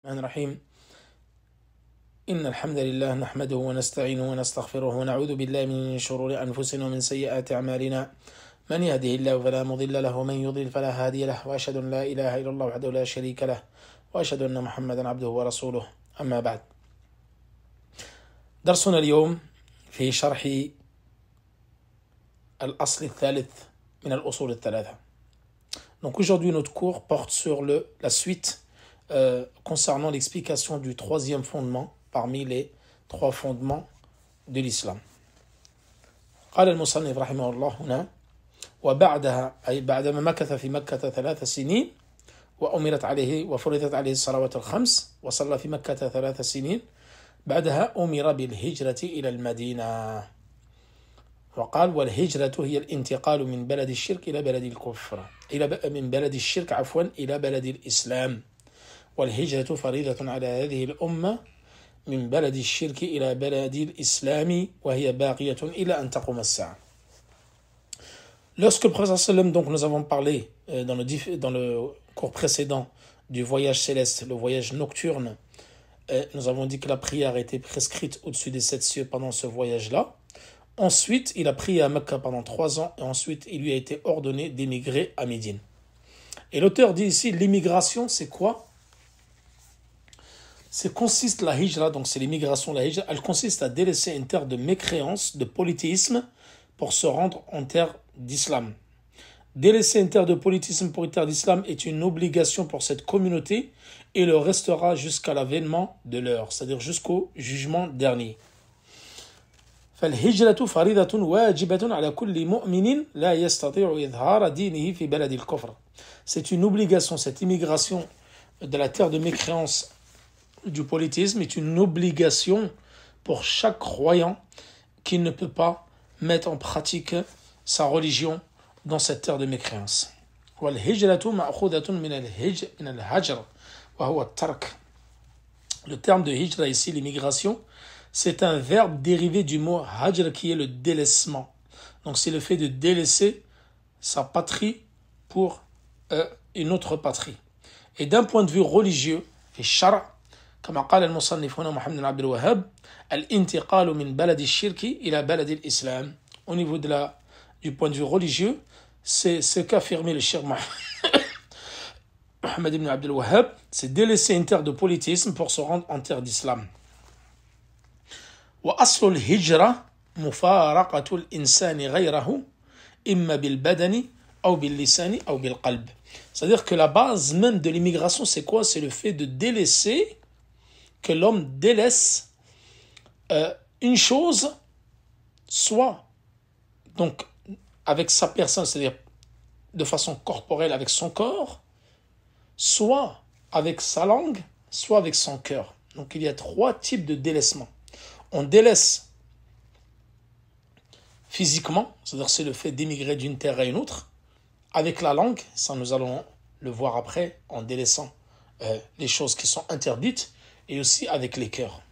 الرحمن الرحيم إن الحمد لله نحمده ونستعينه ونستغفره ونعوذ بالله من شرور أنفسنا ومن سيئات أعمالنا من يهده الله فلا مضل له ومن يضلل فلا هادي له وأشهد أن لا إله إلا الله وحده لا شريك له وأشهد أن محمدا عبده ورسوله أما بعد درسنا اليوم في شرح الأصل الثالث من الأصول الثلاثة. Donc aujourd'hui notre cours porte sur la suite concernant l'explication du troisième fondement parmi les trois fondements de l'islam. قال المصنف رحمه الله هنا وبعدها أي بعدما مكث في مكة 3 سنين وأمرت عليه وفرضت عليه الصلوات الخمس وصلى في مكة 3 سنين بعدها أمر بالهجرة إلى المدينة. وقال والهجرة هي الانتقال من بلد الشرك إلى بلد الكفر من بلد الشرك إلى بلد الإسلام. والهجرة فريضة على هذه الأمة من بلد الشرك إلى بلد الإسلام وهي باقية إلى أن تقوم الساعة. Lorsque le prophète sallam, donc nous avons parlé dans le cours précédent du voyage céleste, le voyage nocturne, nous avons dit que la prière a été prescrite au-dessus des 7 cieux pendant ce voyage-là. Ensuite, il a prié à Mecca pendant 3 ans et ensuite il lui a été ordonné d'émigrer à Médine. Et l'auteur dit ici, l'immigration c'est quoi? Consiste la hijra, donc c'est l'immigration, la hijra, elle consiste à délaisser une terre de mécréance, de polythéisme, pour se rendre en terre d'islam. Délaisser une terre de polythéisme pour une terre d'islam est une obligation pour cette communauté et le restera jusqu'à l'avènement de l'heure, c'est-à-dire jusqu'au jugement dernier. فالهجرة فريضة واجبة على كل مؤمن لا يستطيع إظهار دينه في بلد الكفر. C'est une obligation, cette immigration de la terre de mécréance du polythéisme est une obligation pour chaque croyant qui ne peut pas mettre en pratique sa religion dans cette terre de mécréance. والهجرة مأخوذة من الهجر وهو الترك. Le terme de hijra ici, l'immigration, c'est un verbe dérivé du mot hajr qui est le délaissement. Donc c'est le fait de délaisser sa patrie pour une autre patrie. Et d'un point de vue religieux, في الشرع كما قال المصنف هنا محمد بن عبد الوهاب الانتقال من بلد الشرك إلى بلد الإسلام. Au niveau du point de vue religieux, c'est ce qu'a affirmé le cheikh Mohammed ibn Abdel Wahhab, c'est délaisser une terre de polythéisme pour se rendre en terre d'islam. وأصل الهجرة مفارقة الإنسان غيره إما بالبدن أو باللسان أو بالقلب. C'est-à-dire que la base même de l'immigration, c'est quoi? C'est le fait de délaisser, que l'homme délaisse une chose, soit donc avec sa personne, c'est-à-dire de façon corporelle avec son corps, soit avec sa langue, soit avec son cœur. Donc il y a 3 types de délaissement. On délaisse physiquement, c'est-à-dire c'est le fait d'émigrer d'une terre à une autre, avec la langue, ça nous allons le voir après, en délaissant les choses qui sont interdites, et aussi avec les cœurs.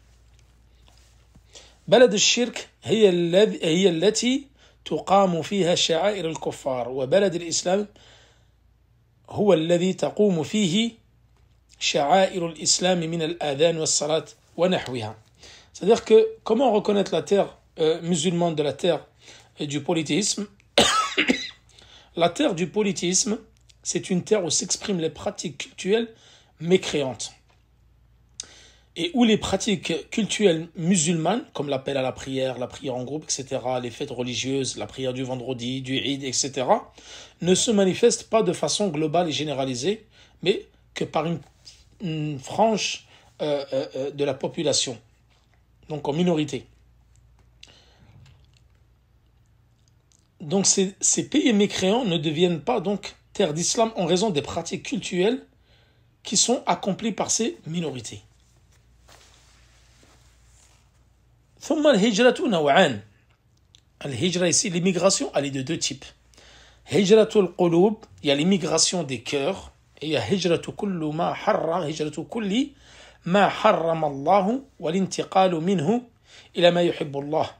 بلد الشرك هي التي تقام فيها شعائر الكفار وبلد الإسلام هو الذي تقوم فيه شعائر الإسلام من الآذان والصلاة ونحوها. C'est-à-dire que comment reconnaître la terre musulmane de la terre du polythéisme? La terre du polythéisme, c'est une terre où s'expriment les pratiques cultuelles mécréantes et où les pratiques cultuelles musulmanes, comme l'appel à la prière en groupe, etc., les fêtes religieuses, la prière du vendredi, du Eid, etc., ne se manifestent pas de façon globale et généralisée, mais que par une frange de la population, donc en minorité. Donc ces pays mécréants ne deviennent pas donc terre d'islam en raison des pratiques cultuelles qui sont accomplies par ces minorités. ثم الهجرة نوعان. الهجرة ici, l'immigration, elle est de 2 types. هجرة القلوب, il y a l'immigration des cœurs, et il y a هجرة كل ما حرم الله والانتقال منه إلى ما يحب الله.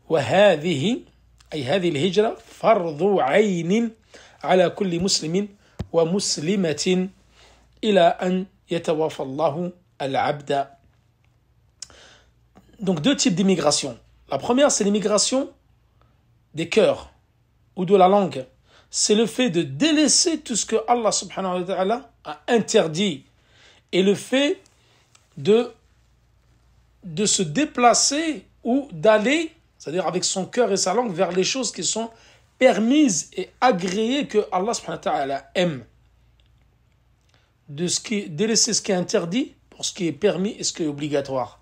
وهذه أي هذه الهجرة فرض عين على كل مسلم ومسلمة إلى أن يتوفى الله al-abda. Donc deux types d'immigration. La première, c'est l'immigration des cœurs ou de la langue. C'est le fait de délaisser tout ce que Allah subhanahu wa ta'ala a interdit et le fait de se déplacer ou d'aller, c'est-à-dire avec son cœur et sa langue, vers les choses qui sont permises et agréées que Allah subhanahu wa ta'ala aime. Délaisser ce qui est interdit pour ce qui est permis et ce qui est obligatoire.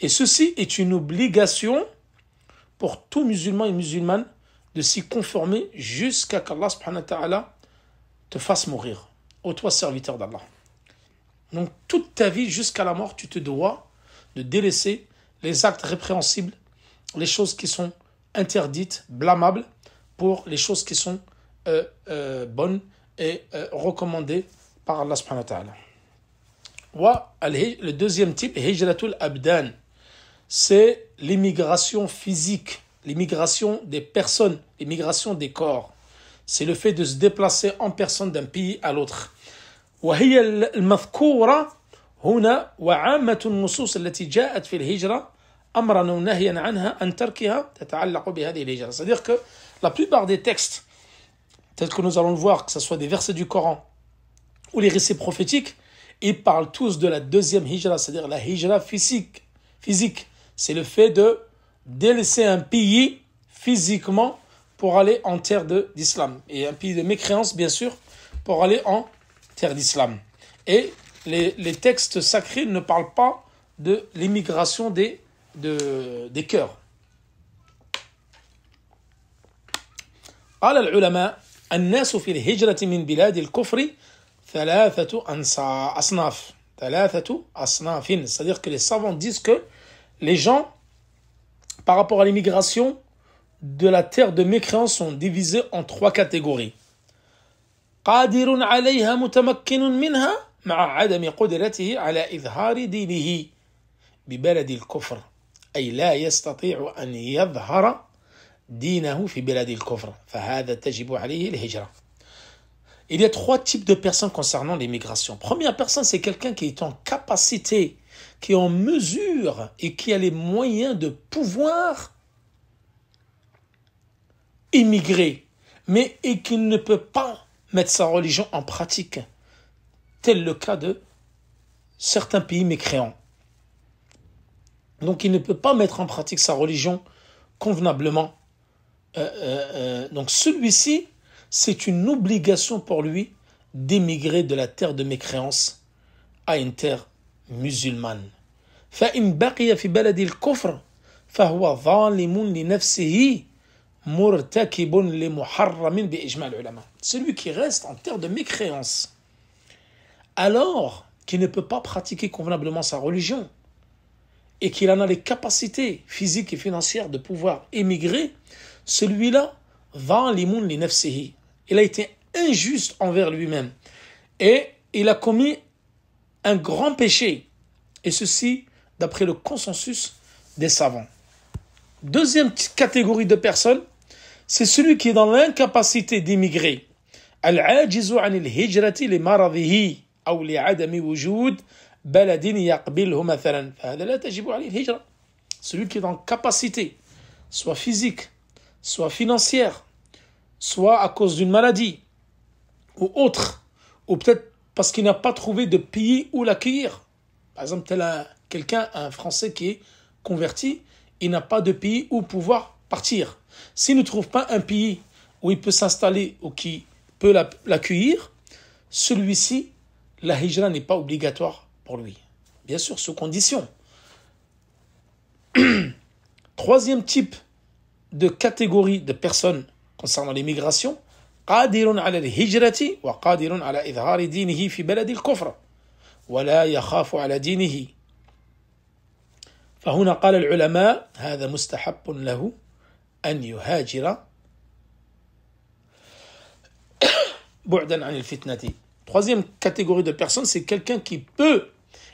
Et ceci est une obligation pour tout musulman et musulmane de s'y conformer jusqu'à qu'Allah subhanahu wa ta'ala te fasse mourir. Ô toi serviteur d'Allah. Donc toute ta vie jusqu'à la mort, tu te dois de délaisser les actes répréhensibles, les choses qui sont interdites, blâmables, pour les choses qui sont bonnes et recommandées par Allah subhanahu wa ta'ala. Le deuxième type, hijratul abdan, c'est l'immigration physique, l'immigration des personnes, l'immigration des corps. C'est le fait de se déplacer en personne d'un pays à l'autre. وهي المذكورة هنا وعامة النصوص التي جاءت في الهجرة أمرا ونهيا عنها أن تركها تتعلق بهذه الهجرة. C'est-à-dire que la plupart des textes, tels que nous allons le voir, que ce soit des versets du Coran ou les récits prophétiques, ils parlent tous de la deuxième hijra, c'est-à-dire la hijra physique. C'est le fait de délaisser un pays physiquement pour aller en terre d'islam. Et un pays de mécréance, bien sûr, pour aller en terre d'islam. Et les textes sacrés ne parlent pas de l'immigration des cœurs. قال العلماء الناس في الهجرة من بلاد الكفر ثلاثة أصناف. C'est-à-dire que les savants disent que les gens, par rapport à l'immigration de la terre de mécréance, sont divisés en trois catégories. قادر عليها متمكن منها مع عدم قدرته على إظهار دينه ببلد الكفر أي لا يستطيع أن يظهر دينه في بلاد الكفر فهذا تجب عليه الهجرة. Il y a trois types de personnes concernant l'immigration. Première personne, c'est quelqu'un qui est en capacité, qui est en mesure et qui a les moyens de pouvoir immigrer, mais et qui ne peut pas mettre sa religion en pratique, tel le cas de certains pays mécréants. Donc il ne peut pas mettre en pratique sa religion convenablement. Donc celui-ci, c'est une obligation pour lui d'émigrer de la terre de mécréance à une terre musulmane. فإن بقي في بلد الكفر فهو ظالم لنفسه مرتكب لمحرم بإجماع العلماء. Celui qui reste en terre de mécréance, alors qu'il ne peut pas pratiquer convenablement sa religion et qu'il en a les capacités physiques et financières de pouvoir émigrer, celui-là, ظالم لنفسه, il a été injuste envers lui-même et il a commis un grand péché, et ceci d'après le consensus des savants. Deuxième catégorie de personnes, c'est celui qui est dans l'incapacité d'émigrer. العاجز عن الهجرة لمرضه أو لعدم وجود بلد يقبله مثلا فهذا لا تجب عليه الهجرة. Celui qui est dans capacité, soit physique, soit financière, soit à cause d'une maladie ou autre, ou peut-être parce qu'il n'a pas trouvé de pays où l'accueillir. Par exemple, quelqu'un, un Français qui est converti, il n'a pas de pays où pouvoir partir. S'il ne trouve pas un pays où il peut s'installer ou qui peut l'accueillir, celui-ci, la hijra n'est pas obligatoire pour lui. Bien sûr, sous condition. Troisième type de catégorie de personnes concernant l'immigration, قادر على الهجرة وقادر على إظهار دينه في بلد الكفر ولا يخاف على دينه. فهنا قال العلماء هذا مستحب له أن يهاجر بعدا عن الفتنة. Troisième catégorie de personnes, c'est quelqu'un qui peut,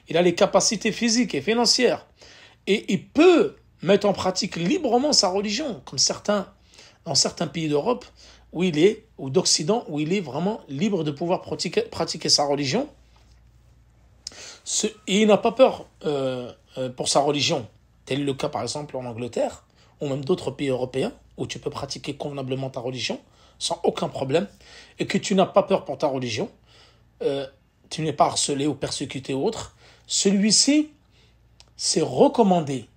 il a les capacités physiques et financières et il peut mettre en pratique librement sa religion, comme dans certains pays d'Europe où il est, ou d'Occident, où il est vraiment libre de pouvoir pratiquer sa religion. Et il n'a pas peur pour sa religion. Tel est le cas par exemple en Angleterre, ou même d'autres pays européens, où tu peux pratiquer convenablement ta religion, sans aucun problème, et que tu n'as pas peur pour ta religion, tu n'es pas harcelé ou persécuté ou autre, celui-ci, c'est recommandé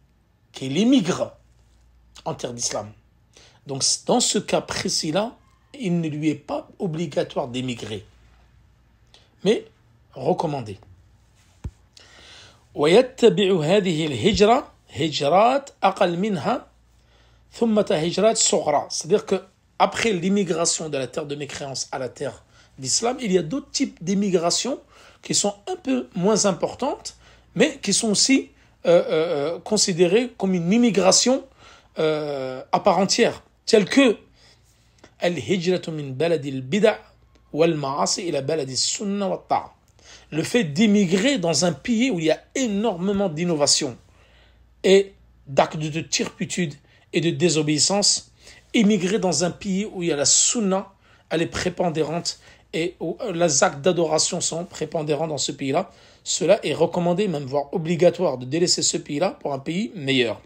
qu'il émigre en terre d'islam. Donc dans ce cas précis-là, il ne lui est pas obligatoire d'émigrer, mais recommandé. ويتبع هذه الهجرة هجرات أقل منها ثم هجرات صغرى. C'est-à-dire que après l'immigration de la terre de mécréance à la terre d'islam, il y a d'autres types d'immigration qui sont un peu moins importantes, mais qui sont aussi considérées comme une immigration à part entière, telle que al-hijratu min baladi al-bid'a wal-ma'asi ila baladi al-sunna wa ta'a. Le fait d'immigrer dans un pays où il y a énormément d'innovation et d'actes de turpitude et de désobéissance, immigrer dans un pays où il y a la sunna, elle est prépondérante et où les actes d'adoration sont prépondérants dans ce pays-là, cela est recommandé, même voire obligatoire, de délaisser ce pays-là pour un pays meilleur.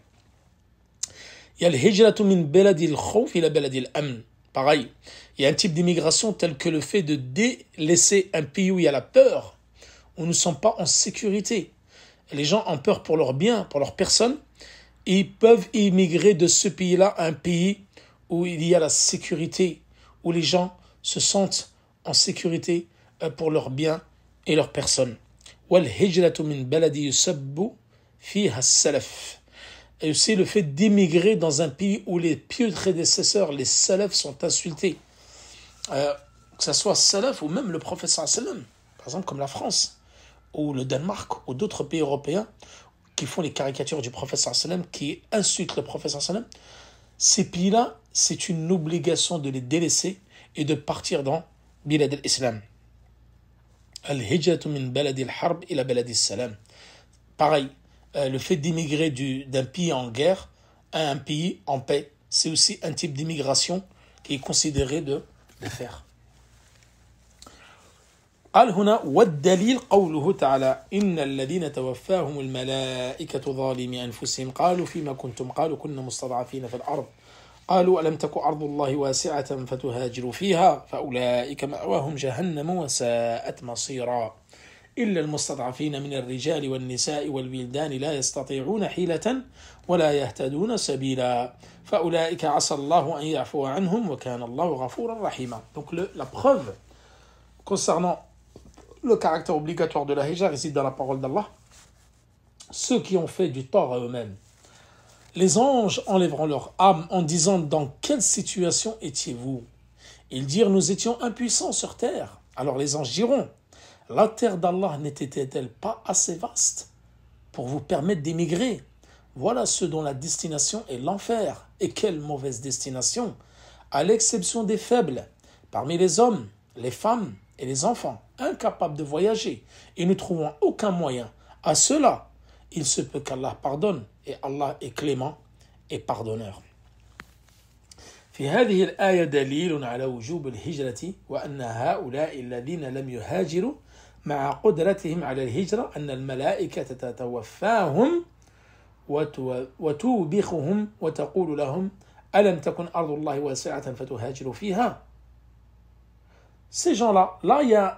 Il y a le hijratu min baladi al-khawf ila baladi al-amn. Pareil, il y a un type d'immigration tel que le fait de délaisser un pays où il y a la peur, où nous ne sommes pas en sécurité. Les gens ont peur pour leur bien, pour leur personne. Ils peuvent immigrer de ce pays-là à un pays où il y a la sécurité, où les gens se sentent en sécurité pour leur bien et leur personne. وَالْهِجْرَةُ مِنْ بَلَدِ يُسَبُّ فِيهَا السَّلَفِ. Et aussi le fait d'immigrer dans un pays où les pieux prédécesseurs, les salafs, sont insultés. Que ce soit salaf ou même le prophète sallam, par exemple comme la France, ou le Danemark, ou d'autres pays européens qui font les caricatures du prophète sallam, qui insultent le prophète sallam, ces pays-là, c'est une obligation de les délaisser et de partir dans Bilad al-Islam. Al-hijratu min baladi al-harb ila baladi al-salam. Pareil, le fait d'immigrer d'un pays en guerre à un pays en paix, c'est aussi un type d'immigration qui est considéré de faire. قال هنا والدليل قوله تعالى إن الذين توفاهم الملائكة ظالمي أنفسهم قالوا فيما كنتم قالوا كنا مستضعفين في الأرض قالوا ألم تك أرض الله واسعة فتهاجروا فيها فأولئك مأواهم جهنم وساءت مصيرا إلا المستضعفين من الرجال والنساء والولدان لا يستطيعون حيلة ولا يهتدون سبيلا فأولئك عسى الله أن يعفو عنهم وكان الله غفورا رحيما. Donc la preuve concernant le caractère obligatoire de la hijra réside dans la parole d'Allah. Ceux qui ont fait du tort à eux-mêmes, les anges enlèveront leur âme en disant: dans quelle situation étiez-vous? Ils dirent: nous étions impuissants sur terre. Alors les anges diront: la terre d'Allah n'était-elle pas assez vaste pour vous permettre d'émigrer? Voilà ceux dont la destination est l'enfer. Et quelle mauvaise destination! À l'exception des faibles, parmi les hommes, les femmes et les enfants, incapables de voyager et ne trouvant aucun moyen, à cela, il se peut qu'Allah pardonne, et Allah est clément et pardonneur. في هذه الآية دليل على وجوب الهجرة وأن هؤلاء الذين لم يهاجروا مع قدرتهم على الهجرة أن الملائكة تتوفاهم وتوبخهم وتقول لهم ألم تكن أرض الله واسعة فتهاجروا فيها. Ces gens-là,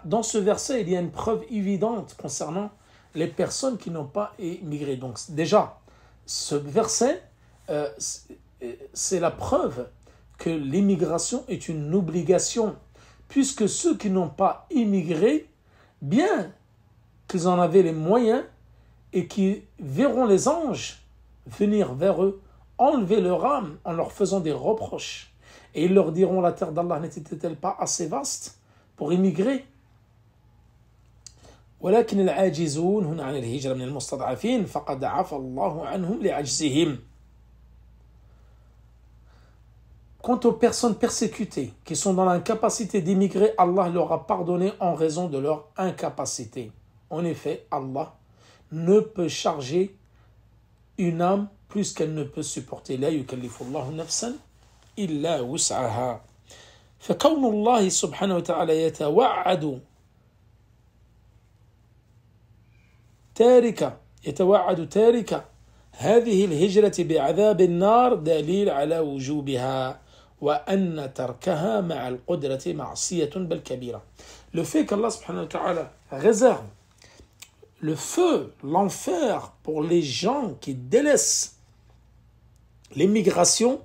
dans ce verset, il y a une preuve évidente concernant les personnes qui n'ont pas émigré. Donc déjà, ce verset, c'est la preuve que l'immigration est une obligation, puisque ceux qui n'ont pas immigré, bien qu'ils en avaient les moyens et qui verront les anges venir vers eux, enlever leur âme en leur faisant des reproches. Et ils leur diront: la terre d'Allah n'était-elle pas assez vaste pour immigrer? ولكن العاجزون هنا عن الهجرة من المستضعفين فقد عفى الله عنهم لعجزهم. Quant aux personnes persécutées qui sont dans l'incapacité d'immigrer, Allah leur a pardonné en raison de leur incapacité. En effet, Allah ne peut charger une âme plus qu'elle ne peut supporter. لا يكلف الله نفسا إلا وسعها. فكون الله سبحانه وتعالى يتوعد تارك يتوعد تارك هذه الهجرة بعذاب النار دليل على وجوبها وأن تركها مع القدرة معصية بل كبيرة. Le fait qu'Allah subhanahu wa ta'ala réserve le feu, l'enfer pour les gens qui délaissent l'émigration,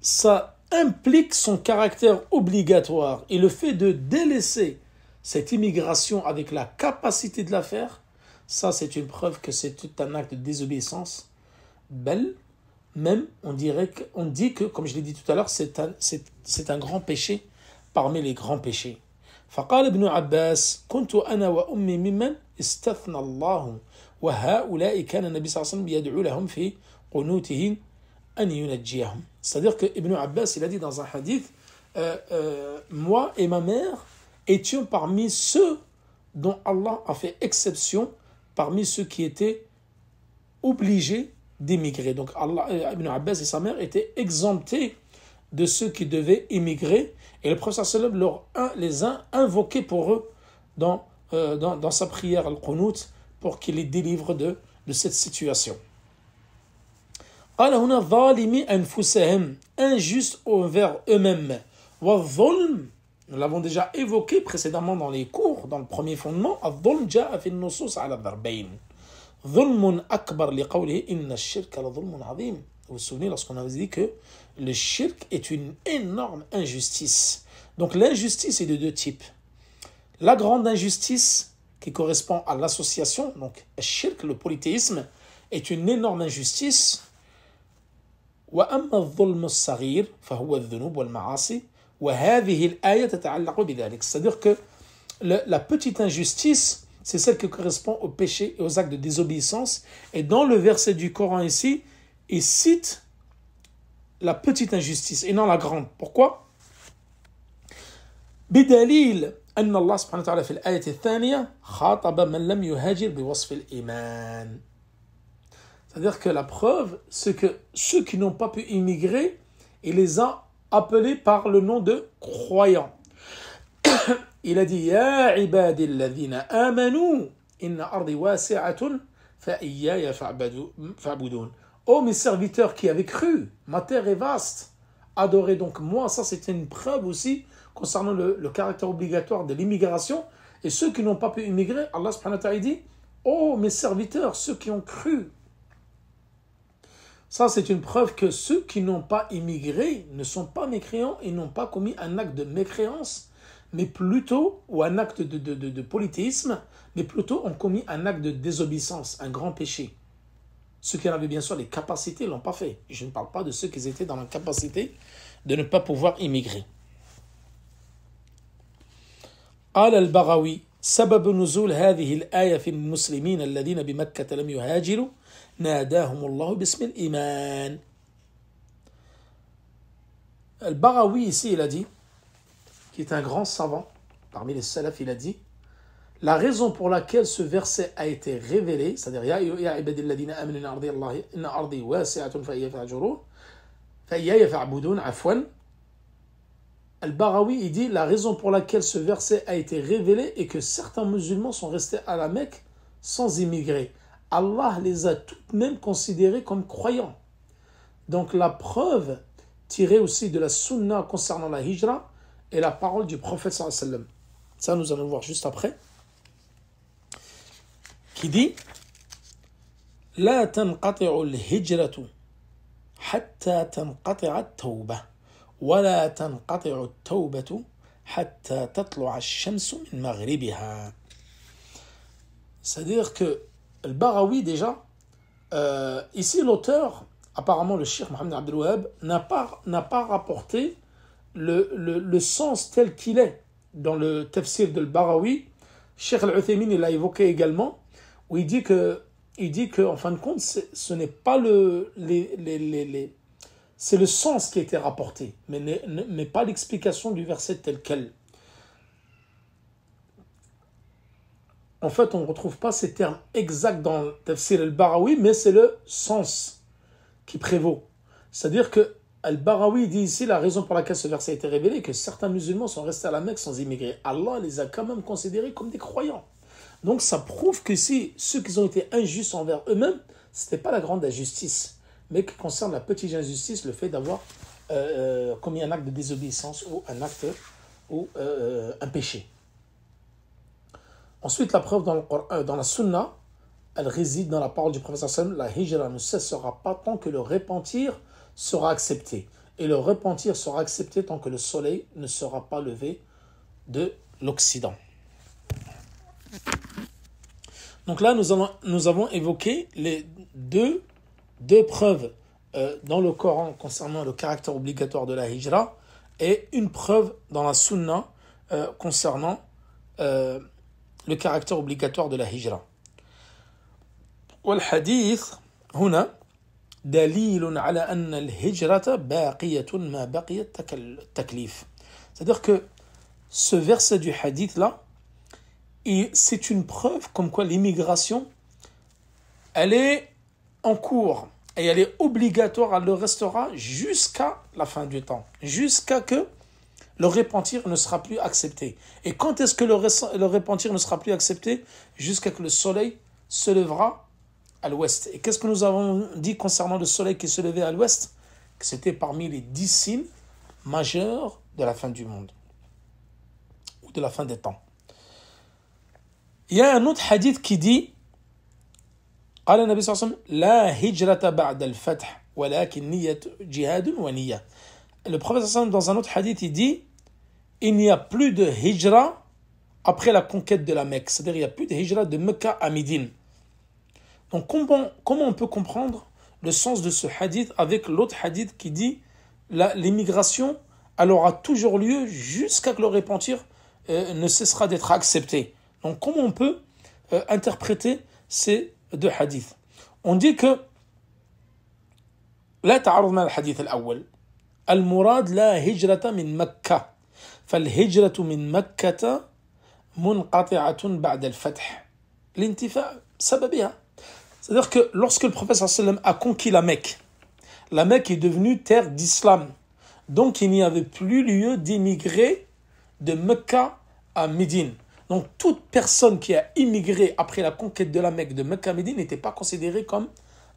ça implique son caractère obligatoire. Et le fait de délaisser cette immigration avec la capacité de la faire, ça c'est une preuve que c'est tout un acte de désobéissance. Belle, même on dit que, comme je l'ai dit tout à l'heure, c'est un grand péché parmi les grands péchés. فقال ابن عباس كنت أنا وأمي ممن استثنى الله وهؤلاء كان النبي صلى الله عليه وسلم يدعو لهم في قنوته أن ينجيهم. C'est-à-dire que Ibn Abbas, il a dit dans un hadith, moi et ma mère étions parmi ceux dont Allah a fait exception, parmi ceux qui étaient obligés d'émigrer. Donc Ibn Abbas et sa mère étaient exemptés de ceux qui devaient émigrer, et le prophète sallallahu les a invoqués pour eux dans sa prière al-Qunut pour qu'il les délivre de cette situation. قال هنا ظالمي أنفسهم, injustes envers eux-mêmes. والظلم, nous l'avons déjà évoqué précédemment dans les cours, dans le premier fondement. الظلم جاء في النصوص على الضربين. ظلم أكبر لقوله إن الشرك لظلم عظيم. Vous vous souvenez lorsqu'on avait dit que le shirk est une énorme injustice. Donc l'injustice est de deux types. La grande injustice qui correspond à l'association, donc le shirk, le polythéisme, est une énorme injustice. وأما الظلم الصغير فهو الذنوب والمعاصي وهذه الآية تتعلق بذلك. C'est-à-dire que la petite injustice, c'est celle qui correspond aux péchés et aux actes de désobéissance. Et dans le verset du Coran ici, il cite la petite injustice et non la grande. Pourquoi? بدليل أن الله سبحانه وتعالى في الآية الثانية خاطب من لم يهاجر بوصف الإيمان. C'est-à-dire que la preuve, c'est que ceux qui n'ont pas pu immigrer, il les a appelés par le nom de croyants. Il a dit يا عبادي الذين آمنوا إن أرضي واسعة فإياي فاعبدون. Ô mes serviteurs qui avez cru, ma terre est vaste, adorez donc moi. Ça c'était une preuve aussi concernant le caractère obligatoire de l'immigration. Et ceux qui n'ont pas pu immigrer, Allah subhanahu wa ta'ala dit ô mes serviteurs, ceux qui ont cru. Ça c'est une preuve que ceux qui n'ont pas immigré ne sont pas mécréants et n'ont pas commis un acte de mécréance, mais plutôt, ou un acte de polythéisme, mais plutôt ont commis un acte de désobéissance, un grand péché. Ceux qui en avaient bien sûr les capacités ne l'ont pas fait. Je ne parle pas de ceux qui étaient dans la capacité de ne pas pouvoir immigrer. قال البغوي سبب نزول هذه الآية في المسلمين الذين بمكة لم يهاجروا ناداهم الله باسم الإيمان. البغوي ici il a dit, qui est un grand savant parmi les salafs, il a dit la raison pour laquelle ce verset a été révélé, c'est-à-dire Ya ibadilladina amanu inna ardi wasi'atun fa iyaya fa'budun, afwan. Al-Barawi, il dit la raison pour laquelle ce verset a été révélé est que certains musulmans sont restés à la Mecque sans immigrer. Allah les a tout de même considérés comme croyants. Donc la preuve tirée aussi de la sunna concernant la hijra est la parole du prophète sallallahu alayhi wa sallam. Ça nous allons le voir juste après. Qui dit لا تنقطع الهجرة حتى تنقطع التوبة ولا تنقطع التوبة حتى تطلع الشمس من مغربها. C'est-à-dire que le Barawi déjà, ici l'auteur, apparemment le Cheikh Mohammed Abdel Wahhab, n'a pas rapporté le sens tel qu'il est dans le tafsir de Barawi. Cheikh Al-Uthaymin il l'a évoqué également, où il dit que en fin de compte ce n'est pas c'est le sens qui a été rapporté, mais pas l'explication du verset tel quel. En fait, on ne retrouve pas ces termes exacts dans le tafsir al-Barawi, mais c'est le sens qui prévaut. C'est-à-dire que al-Barawi dit ici la raison pour laquelle ce verset a été révélé, que certains musulmans sont restés à la Mecque sans immigrer. Allah les a quand même considérés comme des croyants. Donc ça prouve que si ceux qui ont été injustes envers eux-mêmes, ce n'était pas la grande injustice, mais qui concerne la petite injustice, le fait d'avoir commis un acte de désobéissance ou un acte ou un péché. Ensuite, la preuve dans le Coran, dans la Sunna, elle réside dans la parole du prophète sallallahu alayhi wa sallam. La hijra ne cessera pas tant que le repentir sera accepté. Et le repentir sera accepté tant que le soleil ne sera pas levé de l'Occident. Donc là, nous avons évoqué les deux preuves dans le Coran concernant le caractère obligatoire de la hijra et une preuve dans la Sunna concernant le caractère obligatoire de la hijra. والحديث هنا دليل على أن الهجرة باقية ما بقي التكليف. C'est-à-dire que ce verset du hadith là, c'est une preuve comme quoi l'immigration, elle est en cours et elle est obligatoire, elle le restera jusqu'à la fin du temps, jusqu'à que le repentir ne sera plus accepté. Et quand est-ce que le repentir ne sera plus accepté? Jusqu'à que le soleil se lèvera à l'ouest. Et qu'est-ce que nous avons dit concernant le soleil qui se levait à l'ouest? Que c'était parmi les 10 signes majeurs de la fin du monde ou de la fin des temps. Il y a un autre hadith qui dit قال النبي صلى الله عليه وسلم لا هجرة بعد الفتح ولكن نية جهاد ونية. Le prophète sallallahu alayhi wa sallam, dans un autre hadith, il dit il n'y a plus de hijra après la conquête de la Mecque. C'est-à-dire il n'y a plus de hijra de Mecca à Médine. Donc comment on peut comprendre le sens de ce hadith avec l'autre hadith qui dit l'immigration elle aura toujours lieu jusqu'à que le repentir ne cessera d'être accepté. Donc comment on peut interpréter ces deux hadiths? On dit que لا تعارض مع الحديث الأول. المراد لا هجرة من مكة فالهجرة من مكة منقطعة بعد الفتح لانتفاء سببها. C'est-à-dire que lorsque le prophète sallallahu alayhi wa sallam a conquis la Mecque est devenue terre d'islam. Donc il n'y avait plus lieu d'émigrer de Mecca à Médine. Donc toute personne qui a immigré après la conquête de la Mecque de Mecca à Médine n'était pas considérée comme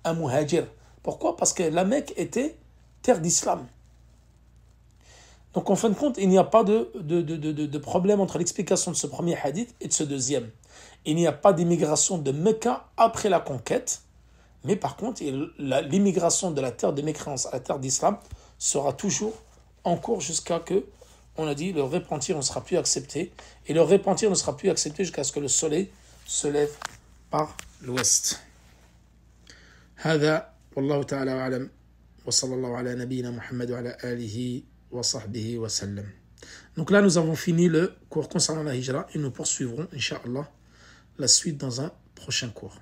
un muhajir. Pourquoi? Parce que la Mecque était terre d'islam. Donc en fin de compte, il n'y a pas de problème entre l'explication de ce premier hadith et de ce deuxième. Il n'y a pas d'immigration de Mecca après la conquête, mais par contre, l'immigration de la terre de mécréance à la terre d'islam sera toujours en cours jusqu'à que, on a dit, le repentir ne sera plus accepté. Et le repentir ne sera plus accepté jusqu'à ce que le soleil se lève par l'ouest. هذا والله تعالى أعلم وصلى الله على نبينا محمد وعلى آله وصحبه وسلم. Donc là, nous avons fini le cours concernant la hijra et nous poursuivrons, Inch'Allah, la suite dans un prochain cours.